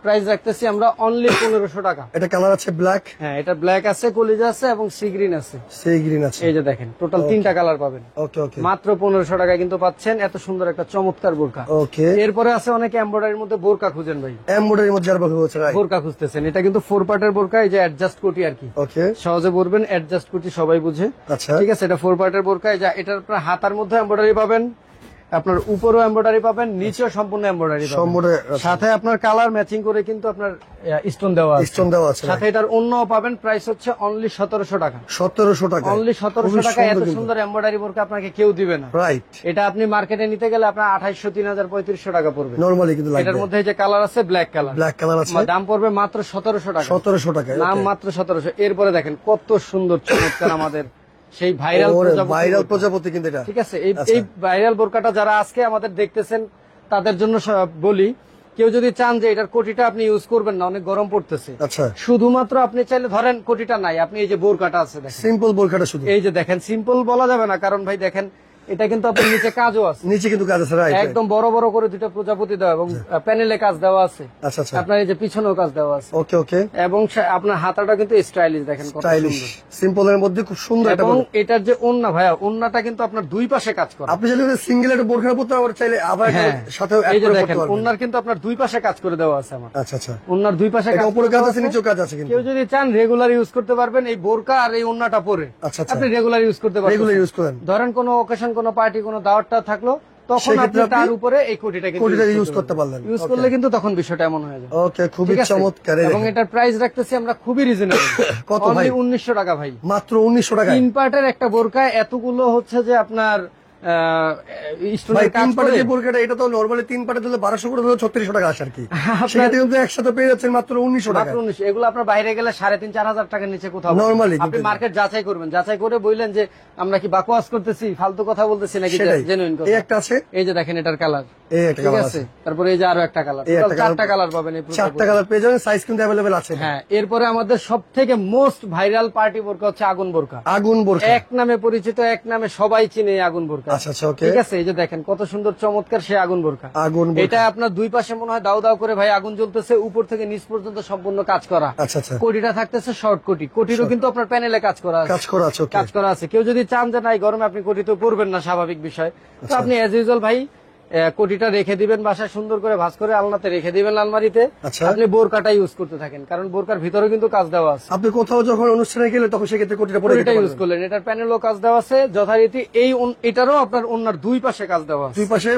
প্রাইস রাখতেছি আমরা অনলি 1500 টাকা। এটা কালার আছে ব্ল্যাক, হ্যাঁ, এটা ব্ল্যাক আছে, কলিজা আছে এবং সি গ্রিন আছে। সেই গ্রিন আছে। এই যে দেখেন টোটাল 3টা কালার পাবেন। ওকে ওকে মাত্র 1500 টাকায় কিন্তু পাচ্ছেন এত সুন্দর একটা চমৎকার বোরকা। ওকে। এরপরে আছে অনেকে এমব্রয়ডারির মধ্যে বোরকা খুঁজেন ভাই, এমব্রয়ডারির মধ্যে আর বাকি হচ্ছে, রাইট। বোরকা খুঁজতেছেন, এটা কিন্তু 4 পার্টের বোরকা, এই যে অ্যাডজাস্ট কোটি আর কি, ওকে সহজে পরবেন, অ্যাডজাস্ট কোটি সবাই বুঝে। আচ্ছা ঠিক আছে, এটা 4 পার্টের বোরকা, এই যে এটার আপনার হাতার মধ্যে এমব্রয়ডারি পাবেন, আপনার উপরেও এমব্রয়ডারি পাবেন, নিচেও সম্পূর্ণ এমব্রয়ডারি পাবেন। সম্পূর্ণ- সাথে আপনার কালার ম্যাচিং করে কিন্তু আপনার স্টোন দেওয়া আছে। স্টোন দেওয়া আছে, সাথে এটার অন্যও পাবেন, প্রাইস হচ্ছে অনলি 1700 টাকা। 1700 টাকা, অনলি 1700 টাকা এত সুন্দর এমব্রয়ডারি বোরকা আপনাকে কেউ দিবে না। রাইট। এটা আপনি মার্কেটে নিতে গেলে আপনার 2800, 3000, 3500 টাকা পড়বে। নরমালি কিন্তু লাগবে। এটার মধ্যে এই যে কালার আছে ব্ল্যাক কালার, ব্ল্যাক কালার আছে, দাম পড়বে মাত্র 1700 টাকা। 1700 টাকা। নাম মাত্র 1700। এরপরে দেখেন কত সুন্দর চমৎকার আমাদের সেই ভাইরাল ভাইরাল প্রজাপতি কিন্তু এটা। ঠিক আছে, এই ভাইরাল বোরকাটা যারা আজকে আমাদের দেখতেছেন তাদের জন্য বলি, কেউ যদি চান যে এটার কোটিটা আপনি ইউজ করবেন না, অনেক গরম পড়তেছে, আচ্ছা শুধুমাত্র আপনি চাইলে ধরেন কোটিটা নাই, আপনি এই যে বোরকাটা আছে দেখেন, সিম্পল বোরকাটা শুধু, এই যে দেখেন সিম্পল বলা যাবে না, কারণ ভাই দেখেন এটা কিন্তু আপনার নিচে কাজও আছে, নিচে কিন্তু কাজ আছে, রাইট। একদম বড় বড় করে দুটো প্রজাপতি দেওয়া এবং প্যানেলে কাজ দেওয়া আছে, আচ্ছা আচ্ছা আপনার এই যে পিছনেও কাজ দেওয়া আছে, ওকে ওকে। এবং আপনার হাতাটা কিন্তু স্টাইলিশ দেখেন কত স্টাইলিশ সুন্দর। সিম্পল এর মধ্যে খুব সুন্দর একটা এবং বোরকা। এটার যে ওন্না ভাইয়া, ওন্নাটা কিন্তু আপনার দুই পাশে কাজ করে। আপনি চাইলে সিঙ্গেল একটা বোরকা পরতে আবার চাইলে আবার হ্যাঁ, সাথেও এই অ্যাড যে করে দেখেন পরতে পারবেন। ওন্নার কিন্তু আপনার দুই পাশে কাজ করে দেওয়া আছে আমার, আচ্ছা আচ্ছা, ওন্নার দুই পাশে এটা কাজ উপরে করে কাজ দেওয়া আছে, নিচেও কাজ আছে কিন্তু। কেউ যদি চান রেগুলার ইউজ করতে পারবেন, এই বোরকা আর এই ওন্নাটা পরে আচ্ছা আচ্ছা, আপনি রেগুলার ইউজ করতে পারবেন। রেগুলার ইউজ করেন, ধরেন কোনো অকেশন, কোনো পার্টি, কোনো দাওয়াতটা থাকলো, তখন সেক্ষেত্রে আপনি তার উপরে এই কোটিটা ইউজ করতে পারলেন। ইউজ করলে কিন্তু তখন বিষয়টা এমন হয়ে যায়। ওকে, খুবই ঠিক আছে? চমৎকার। এই এবং দেখেন। এটার প্রাইস রাখতেছি আমরা খুবই রিজনেবল, কত ভাই? অনলি 1900 টাকা ভাই। মাত্র 1900 টাকা। 3 পার্টের একটা বোরকা, এতগুলো হচ্ছে যে আপনার ভাই স্টোনের কাজ 3 পার্টের করে যে বোরকাটা, এটা তো নরমালি 3 পার্টে দিলে 1200 করে দিলে 3600 টাকা আসে আর কি। সেক্ষেত্রে কিন্তু একসাথে পেয়ে যাচ্ছেন মাত্র 1900 টাকা। মাত্র 1900। এগুলো আপনার বাইরে গেলে 3500-4000 টাকার নিচে কোথাও পাবেন না। Normally আপনি কিন্তু মার্কেট যাচাই করবেন, যাচাই করে বললেন যে আমরা কি বাকওয়াস করতেছি, ফালতু কথা বলতেছি নাকি সেটাই। জেনুইন কথা। এই একটা আছে, এই যে দেখেন এটার কালার, এই একটা ঠিক কালার আছে, আছে, তারপরে এই যে আরো একটা কালার, এই একটা টোটাল 4টা কালার পাবেন এই পুরো 4টা কালার পেয়ে যাবেন, সাইজ কিন্তু अवेलेबल আছে। হ্যাঁ, এরপরে আমাদের সবথেকে মোস্ট ভাইরাল পার্টি বোরকা হচ্ছে আগুন বোরকা। আগুন বোরকা, এক নামে পরিচিত, এক নামে সবাই চিনে এই আগুন বোরকা। আচ্ছা আচ্ছা, ওকে। ঠিক আছে, এই যে দেখেন কত সুন্দর চমৎকার সে আগুন বোরকা। আগুন বোরকা, এটা আপনার দুই পাশে মনে হয় দাও দাও করে ভাই আগুন জ্বলতেছে, উপর থেকে নিচ পর্যন্ত সম্পূর্ণ কাজ করা। আচ্ছা আচ্ছা, কোটিটা থাকতেছে শর্ট কোটি, কোটিরও কিন্তু আপনার প্যানেলে কাজ করা আছে, কাজ করা আছে, ওকে। কাজ করা আছে। কেউ যদি চান যে নাই গরমে আপনি কোটি তো পরবেন না, স্বাভাবিক বিষয়, তো আচ্ছা। আপনি এজ ইউজুয়াল ভাই কোটিটা রেখে দিবেন বাসায়, সুন্দর করে ভাঁজ করে আলনাতে রেখে দিবেন আলমারিতে, আচ্ছা। আপনি বোরকাটা ইউজ করতে থাকেন, কারণ বোরকার ভিতরে কিন্তু কাজ দেওয়া আছে। আপনি কোথাও যখন অনুষ্ঠানে গেলে তখন সেক্ষেত্রে কোটিটা পরে কোটিটা ইউজ করলেন, এটার প্যানেলও কাজ দেওয়া আছে যথারীতি, এটারও আপনার ওনার দুই পাশে কাজ দেওয়া আছে। দুই পাশে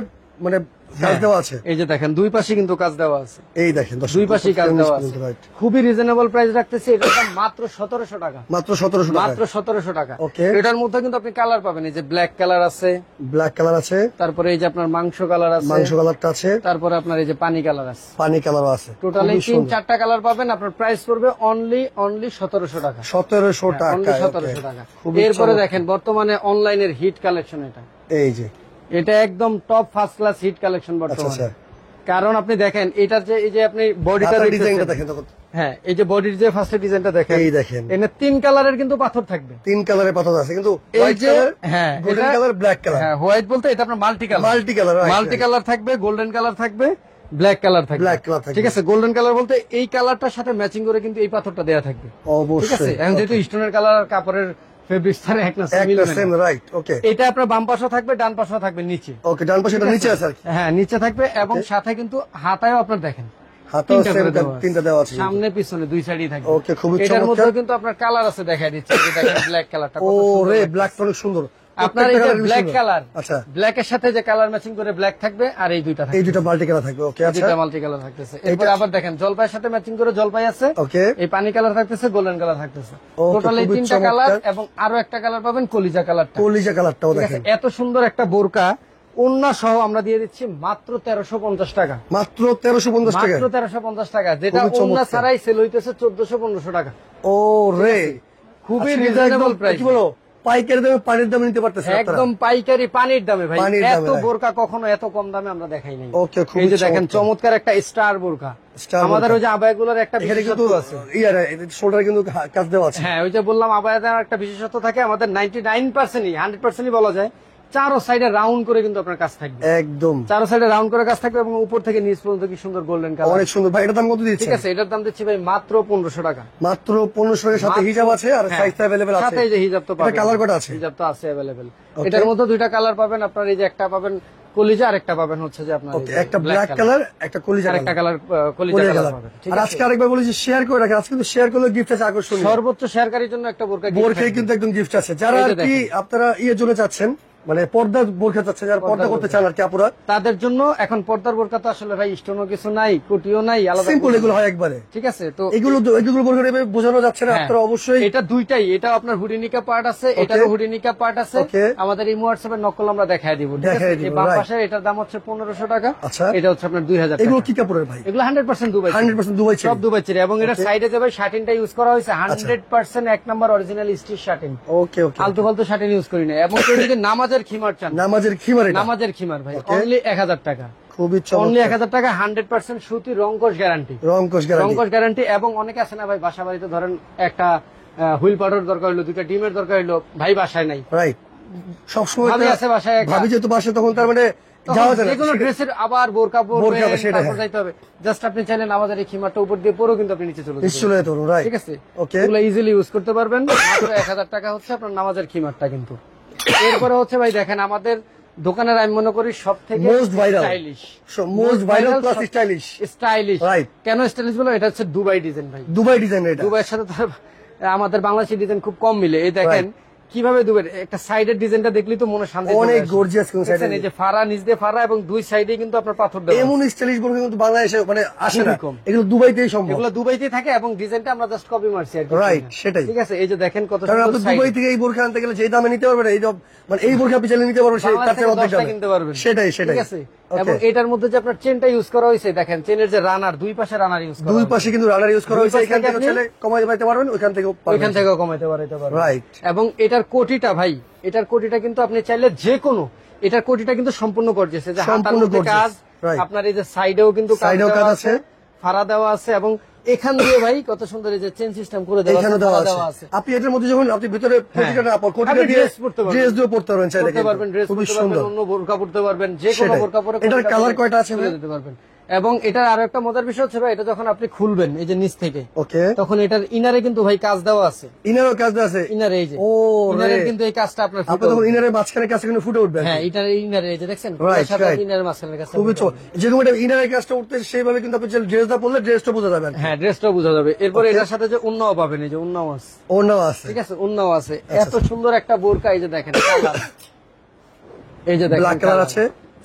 মানে কাজ দেওয়া আছে। এই যে দেখেন দুই পাশে কিন্তু কাজ দেওয়া আছে, এই দেখেন দর্শক, দুই পাশেই কাজ দেওয়া আছে। রাইট। খুবই রিজনেবল প্রাইস রাখতেছি, এটার দাম মাত্র 1700 টাকা। মাত্র 1700 টাকা, মাত্র 1700 টাকা। ওকে। এটার মধ্যে কিন্তু আপনি কালার পাবেন, এই যে ব্ল্যাক কালার আছে, ব্ল্যাক কালার আছে, তারপরে এই যে আপনার মাংস কালার আছে, মাংস কালারটা আছে, তারপরে আপনার এই যে পানি কালার আছে, পানি কালারও আছে। টোটালি খুবই সুন্দর। 3-4টা কালার পাবেন। আপনার প্রাইস পড়বে অনলি 1700 টাকা। 1700 টাকা, অনলি ওকে। 1700 টাকা। খুবই এরপরে চমৎকার। দেখেন বর্তমানে অনলাইনের হিট কালেকশন এটা, এই যে এটা একদম top first class hit collection আচ্ছা বর্তমানে। আচ্ছা, কারণ আপনি দেখেন এটার যে এই যে আপনি বডিটা হাতার ডিজাইনটা দেখতেছেন, দেখেন তখন। হ্যাঁ এই যে বডির যে ফার্স্ট ডিজাইনটা দেখেন, এই দেখেন এখানে 3 কালারের কিন্তু পাথর থাকবে। 3 কালারের পাথর আছে, কিন্তু এই হোয়াইট যে কালার, হ্যাঁ গোল্ডেন এটা- কালার, ব্ল্যাক কালার, হ্যাঁ হোয়াইট বলতে এটা আপনার multi colour, multi colour, multi colour থাকবে, গোল্ডেন কালার থাকবে, ব্ল্যাক কালার থাকবে। Black color থাকবে। ঠিক আছে, গোল্ডেন কালার বলতে এই কালারটার সাথে ম্যাচিং করে কিন্তু এই পাথরটা দেয়া থাকবে। ঠিক আছে, অবশ্যই। এখন যেহেতু স্টোনের কালার আর কাপড়ের ফেব্রিক্স তার এক না একটা সেম, রাইট, ওকে এটা আপনার বাম পাশও থাকবে, ডান পাশও থাকবে নিচে। ওকে। ডান পাশে এটা নিচে আছে আর কি, হ্যাঁ নিচে থাকবে, এবং সাথে কিন্তু হাতায়ও আপনার দেখেন হাতাও তিনটা সেম, করে দেওয়া আছে। তিনটা দেওয়া আছে। সামনে পিছনে দুই সাইডই থাকবে। ওকে, খুবই এটার চমৎকার। মধ্যে কিন্তু আপনার কালার আছে, দেখাই দিচ্ছি, এই যে দেখেন ব্ল্যাক কালারটা ও রে, ব্ল্যাক অনেক সুন্দর। আপনার এই প্রত্যেকটা যে colour ব্ল্যাক সুন্দর। কালার, আচ্ছা, ব্ল্যাকের সাথে যে কালার ম্যাচিং করে ব্ল্যাক থাকবে, আর এই দুইটা থাকবে, এই দুটো মাল্টি কালার থাকবে, ওকে। আচ্ছা, দুইটা মাল্টি কালার থাকতেছে। এরপর আবার দেখেন জলপাইয়ের সাথে ম্যাচিং করে জলপাই আছে, ওকে। এই পানি কালার থাকতেছে, গোল্ডেন কালার থাকতেছে, Okay, টোটাল এই খুবই 3টা চমৎকার। কালার, এবং আরো একটা কালার পাবেন কলিজা কালারটা। কলিজা কালারটাও ঠিক আছে, দেখেন, এত সুন্দর একটা বোরকা ওন্না সহ আমরা দিয়ে দিচ্ছি মাত্র 1350 টাকা। মাত্র 1350 টাকা, মাত্র 1350 টাকা, যেটা খুবই চমৎকার। ওন্না ছাড়াই সেল হইতেছে 1400-1500 টাকা। ও রে, খুবই আজকে রিজনেবল একদম, প্রাইস, কি বলো, পাইকারি দামে পানির দামে নিতে পারতেছেন আপনারা। একদম পাইকারি পানির দামে ভাই। পানির দামে, এত right. বোরকা কখনো এত কম দামে আমরা দেখাই নাই। ওকে, খুবই এই যে দেখেন চমৎকার। চমৎকার একটা স্টার বোরকা, Star আমাদের বোরকা। ওই যে আবায়াগুলোর একটা এখানে কিন্তু বিশেষত্ব আছে। শোল্ডারে কিন্তু কাজ দেওয়া আছে। হ্যাঁ ওই যে বললাম আবায়াদের একটা বিশেষত্ব থাকে, আমাদের 99%ই 100%ই বলা যায় চারো সাইডে রাউন্ড করে কিন্তু আপনার কাজ থাকবে, একদম চারো সাইডে রাউন্ড করে কাজ থাকবে এবং উপর থেকে নিচ পর্যন্ত কি সুন্দর গোল্ডেন কালার। অনেক সুন্দর ভাই, এটা দাম কত দিচ্ছেন? ঠিক আছে, এটার দাম দিচ্ছি ভাই মাত্র 1500 টাকা। মাত্র 1500 টাকার সাথে হিজাব আছে আর হ্যাঁ, সাইজ अवेलेबल আছে, সাথে এই যে হিজাব তো এটা পাবেন, কালার কত আছে? হিজাব তো আছে अवेलेबल। এটার মধ্যে দুইটা কালার পাবেন আপনার, এই যে একটা পাবেন কলিজা আর একটা পাবেন হচ্ছে যে আপনার ওকে, একটা ব্ল্যাক কালার একটা কলিজা আর একটা কালার কলিজা কলিজা কালার কালার। পাবেন। ঠিক আর আছে, আজকে আরেকবার বলেছি শেয়ার করে রাখেন, আজকে কিন্তু শেয়ার করলে গিফট আছে আকর্ষণীয়, সর্বোচ্চ শেয়ারকারীর জন্য একটা বোরকা gift বোরখায় থাকবে। কিন্তু একদম গিফট আছে। যারা এই আর যে কি দেখেন। আপনারা ইয়ে জন্য চাচ্ছেন, মানে পর্দা বোরখা চাচ্ছেন, যারা পর্দা করতে চান আর কি আপুরা, তাদের জন্য এখন পর্দার বোরকা তো আসলে ভাই স্টোনও কিছু নাই, কুটিও নাই, আলাদা সিম্পল কোনো এগুলো নাই। হয় একবারে। ঠিক আছে, তো এগুলো বোরখা এভাবে বোঝানো যাচ্ছে না, হ্যাঁ, আপনারা অবশ্যই এটা দুইটাই, এটা আপনার হুডিনিকা পার্ট আছে, এটারও হুডিনিকা পার্ট আছে। Okay. আমাদের এই হোয়াটসঅ্যাপের নকল আমরা দেখায় দিব। ঠিক আছে, দেখায় দিব, এই বাম right. পাশে এটার দাম হচ্ছে 1500 টাকা, আচ্ছা। এটা হচ্ছে আপনার 2000 টাকা। এগুলো কি কাপড়ের ভাই? এগুলো 100% দুবাই, 100% দুবাই ছিল। সব দুবাই চেরি, এবং এটার সাইডে যে ভাই শার্টিনটা ইউজ করা হয়েছে 100% এক নাম্বার অরিজিনাল স্টিচ শার্টিন, ওকে ওকে, আলতু ফালতু শার্টিন ইউজ করি না। এবং কেউ যদি নামাজের খিমার চান, নামাজের খিমার এটা নামাজের খিমার ভাই Okay. অনলি 1000 টাকা, খুবই অনলি চমৎকার, 1000 টাকা, 100% সুতি রংকশ গ্যারান্টি, রংকশ গ্যারান্টি, রংকশ গ্যারান্টি। এবং অনেকে আছে না ভাই বাসা বাড়িতে ধরেন একটা হুইল পাউডার দরকার হলো, দুইটা ডিমের দরকার হলো, ভাই বাসায় নাই, রাইট। সবসময় ভাবি আছে বাসায় একা। ভাবি যেহেতু বাসে, তখন তার মানে যাওয়া যায় না, যেকোনো ড্রেসের আবার বোরকা বোরকা হবে, সেটা হ্যাঁ। যাইতে হবে, জাস্ট আপনি চাইলেন আমাদের এই খিমারটা উপর দিয়ে পরেও কিন্তু আপনি নিচে চলে যেতে নিশ্চয় যেতে পারবো, রাইট। ঠিক আছে, Okay. এগুলো ইজিলি ইউজ করতে পারবেন। মাত্র 1000 টাকা হচ্ছে আপনার নামাজের খিমারটা কিন্তু। এরপরে হচ্ছে ভাই দেখেন আমাদের দোকানের আমি মনে করি সব থেকে Most viral. Stylish, most viral plus stylish, stylish. Right. কেন স্টাইলিশ বলো? এটা হচ্ছে দুবাই ডিজাইন ভাই, দুবাই ডিজাইন এটা, দুবাইয়ের সাথে তো আমাদের বাংলাদেশি ডিজাইন খুব কম মিলে। এই দেখেন কিভাবে দুবাই একটা সাইডের ডিজাইনটা দেখলি তো মনে শান্তি চলে অনেক আসে। গর্জিয়াস কোন দেখছেন, সাইডে, এই যে ফাড়া, নিচ দিয়ে ফাড়া এবং দুই সাইডে কিন্তু আপনার পাথর দেওয়া আছে। এমন স্টাইলিশ বোরখা কিন্তু বাংলাদেশে মানে আসে না, খুবই কম। এগুলো দুবাইতেই সম্ভব, এগুলো দুবাইতেই থাকে এবং ডিজাইনটা আমরা জাস্ট কপি মারছি আর কি। রাইট, সেটাই। ঠিক আছে, এই যে দেখেন কত কারণ সুন্দর আপনি সাইড, দুবাই থেকে এই বোরখা আনতে গেলে যে দামে নিতে পারবেন, এই মানে এই বোরখা আপনি চাইলে নিতে পারবেন সেই তার চেয়ে অর্ধেক দামে কিনতে পারবেন। সেটাই সেটাই। ঠিক আছে, এবং এটার মধ্যে যে আপনার চেনটা ইউজ করা হয়েছে দেখেন, চেনের যে রানার, দুই পাশে রানার ইউজ করা দুই হয়েছে। পাশে কিন্তু রানার ইউজ করা দুই হয়েছে, পাশ এখান থেকে থেকে আপনি চাইলে কমাই পাইতে পারবেন, ওইখান থেকেও ওইখান থেকেও কমাইতে পারতে পারবেন। রাইট। এবং এটার কোটিটা ভাই, এটার কোটিটা কিন্তু আপনি চাইলে যে কোনো, এটার কোটিটা কিন্তু সম্পূর্ণ গর্জিয়াস, যে হাতার সম্পূর্ণ মধ্যে gorgeous, কাজ, right. আপনার এই যে সাইডেও কিন্তু সাইডেও কাজ আছে, ফাড়া দেওয়া আছে, এবং এখান দিয়ে ভাই কত সুন্দর এই যে চেন সিস্টেম করে দেওয়া এখানে আছে, দেওয়া ফাড়া আছে। আপনি এটার মধ্যে যখন আপনি ভিতরে কোটিটা না পার, কোটিটা আপনি দিয়ে dress পরতে পারবেন। ড্রেস দিয়ে পড়তে পারবেন চাইলে, পড়তে পারবেন, ড্রেস খুবই পরতে পারবেন, সুন্দর। অন্য বোরকা পরতে পারবেন, যে কোনো সেটাই। বোরকা পরে এটার কোটিটা কালার পরে কয়টা আছে চলে ভাই? যেতে পারবেন। এবং এটার আরো একটা মজার বিষয় হচ্ছে ভাই, এটা যখন আপনি খুলবেন এই যে নিচ থেকে, ওকে, তখন এটার ইনারে কিন্তু ভাই কাজ দেওয়া আছে, ইনারও কাজ আছে, ইনারে এই যে ও ইনারের রে। কিন্তু এই কাজটা আপনার আপনি তখন ইনারের মাঝখানে কাছে কিন্তু ফুটে উঠবে, হ্যাঁ, এটার ইনারে এই যে দেখছেন, Right, সাথে right. ইনারের মাঝখানে কাজটা খুবই ফুটে চমৎকার। যেরকম এটা ইনারের কাজটা উঠতে সেইভাবে কিন্তু আপনি ড্রেসটা পরলে ড্রেসটা বোঝা যাবে, হ্যাঁ, ড্রেসটাও বোঝা যাবে। এরপর Okay. এটার সাথে যে উন্নাও পাবেন, এই যে উন্নাও আছে, ওড়নাও আছে, ঠিক আছে, উন্নাও আছে। এত সুন্দর একটা বোরকা, এই যে দেখেন কালার, এই যে দেখেন ব্ল্যাক কালার আছে,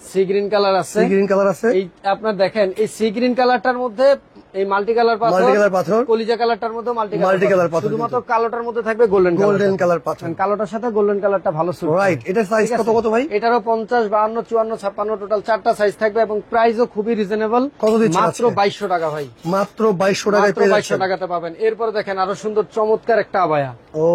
সি গ্রিন কালার আছে, গ্রিন কালার আছে, এই আপনার দেখেন এই সি গ্রিন কালারটার মধ্যে এই মাল্টি কালার পাথর, মাল্টি কালার পাথর, কলিজা কালারটার মধ্যে মাল্টি Multi colour পাথর শুধুমাত্র কালোটার মধ্যে থাকবে গোল্ডেন গোল্ডেন কালার পাথর, কালোটার সাথে গোল্ডেন কালারটা ভালো সুট। রাইট। এটা সাইজ কত কত ভাই? এটারও 50, 52, 54, 56 টোটাল 4টা সাইজ থাকবে এবং প্রাইসও খুবই রিজনেবল, কত দিচ্ছেন মাত্র আজকে? 2200 টাকা ভাই, মাত্র 2200 টাকায় মাত্র পেয়ে 2200 যাচ্ছেন, টাকাতে পাবেন। এরপরে দেখেন আরো সুন্দর চমৎকার একটা আবায়া,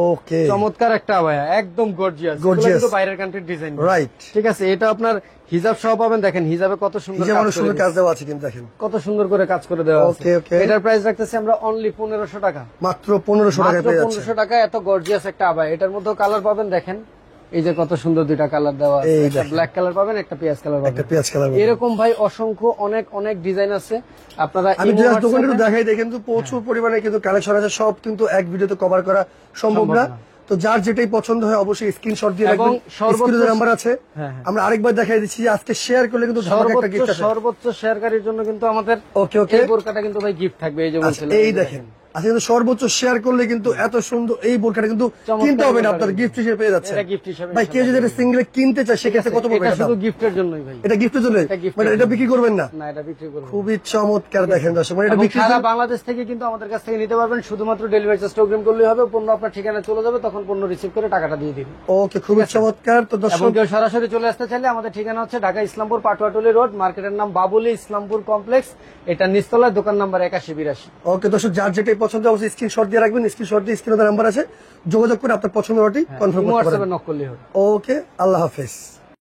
ওকে, চমৎকার একটা আবায়া, একদম গর্জিয়াস, Gorgeous. কিন্তু বাইরের কান্ট্রির ডিজাইন, রাইট। ঠিক আছে। এটা আপনার হিজাব সহ পাবেন, দেখেন হিজাবে কত সুন্দর যেমন কাজ করে সুন্দর দিয়েছে। কাজ দেওয়া আছে কিন্তু দেখেন, কত সুন্দর করে কাজ করে দেওয়া আছে। Okay, okay. এটার প্রাইস রাখতেছি আমরা অনলি 1500 টাকা, মাত্র 1500 টাকায় মাত্র পেয়ে যাচ্ছেন। 1500 টাকা। এত গর্জিয়াস একটা আবায়া, এটার মধ্যেও কালার পাবেন, দেখেন এই যে কত সুন্দর দুইটা কালার দেওয়া আছে, এই একটা দেখেন। ব্ল্যাক কালার পাবেন, একটা পেঁয়াজ কালার একটা পাবেন। পেঁয়াজ কালার, এরকম ভাই অসংখ্য অনেক অনেক ডিজাইন আছে, আপনারা আমি ইমো জাস্ট দোকানটা একটু হোয়াটসঅ্যাপে- দেখাই দেখেন, কিন্তু প্রচুর পরিমাণে কিন্তু কালেকশন আছে, সব কিন্তু এক ভিডিওতে কভার করা সম্ভব না। তো যার যেটাই পছন্দ হয় অবশ্যই স্ক্রিনশট দিয়ে এবং রাখবেন, সর্বোচ্চ- স্ক্রিনে নাম্বার আছে। হ্যাঁ। আমরা আরেকবার দেখাই দিচ্ছি যে আজকে শেয়ার করলে কিন্তু ধামাকা একটা গিফট আছে। সর্বোচ্চ শেয়ারকারীর জন্য কিন্তু আমাদের ওকে ওকে, এই বোরকাটা কিন্তু ভাই গিফট থাকবে, এই যে আচ্ছা, বলছিলাম। এই দেখেন আজকে কিন্তু সর্বোচ্চ শেয়ার করলে কিন্তু এত সুন্দর এই বোরকাটা কিন্তু চমৎকার কিনতে হবে না, বোরকা আপনার কিন্তু। গিফট হিসেবে পেয়ে যাচ্ছে এটা gift হিসেবে ভাই। কেউ যদি এটা সিঙ্গেল কিনতে চায় সেক্ষেত্রে কত পড়বে এটা এটা? শুধু গিফটের জন্যই ভাই, এটা গিফটের জন্য, এটা gift মানে এর এটা বিক্রি করবেন না? না এটা বিক্রি করবো না। খুবই চমৎকার দেখেন দর্শক, মানে এটা এবং বিক্রি সারা বাংলাদেশ থেকে কিন্তু আমাদের কাছ থেকে নিতে পারবেন, শুধুমাত্র ডেলিভারি চার্জ অগ্রিম করলেই হবে, পণ্য আপনার ঠিকানা চলে যাবে, তখন পণ্য রিসিভ করে টাকাটা দিয়ে দিন। ওকে, খুবই চমৎকার। তো এবং দর্শক কেউ সরাসরি চলে আসতে চাইলে আমাদের ঠিকানা হচ্ছে ঢাকা ইসলামপুর পাটুয়াটুলি রোড, মার্কেটের নাম বাবুলি ইসলামপুর কমপ্লেক্স, এটা নিচতলায়, দোকান নাম্বার 8182। ওকে দর্শক, যার যেটাই পছন্দ অবশ্যই স্ক্রিনশট দিয়ে রাখবেন, স্ক্রিনশট দিয়ে স্ক্রিনে নাম্বার আছে, যোগাযোগ করে আপনার পছন্দের অর্ডারটি কনফার্ম করতে হোয়াটসঅ্যাপে পারেন। নক করলেই হবে। ওকে, আল্লাহ হাফেজ।